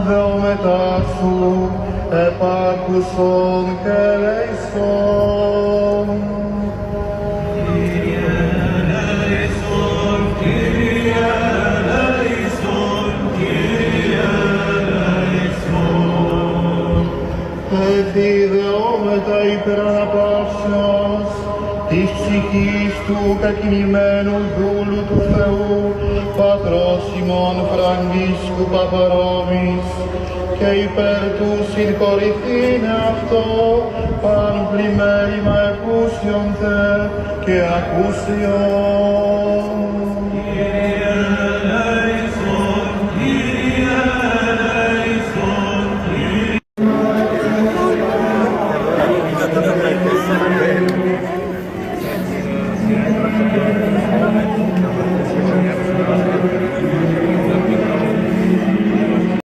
δεόμετά σου, επάκουσον και ελέησον. Κύριε ελέησον, Κύριε ελέησον, Κύριε ελέησον. Επιδεόμετα υπεραναπαύσεως της ψυχής του κακινημένου δούλου του Θεού, Πατρός ημών Φραγκίσκου Παπαρόμης, και υπέρ του συγχωρηθήν αυτό παν πλημέλημα εκούσιον θε και ακούσιον.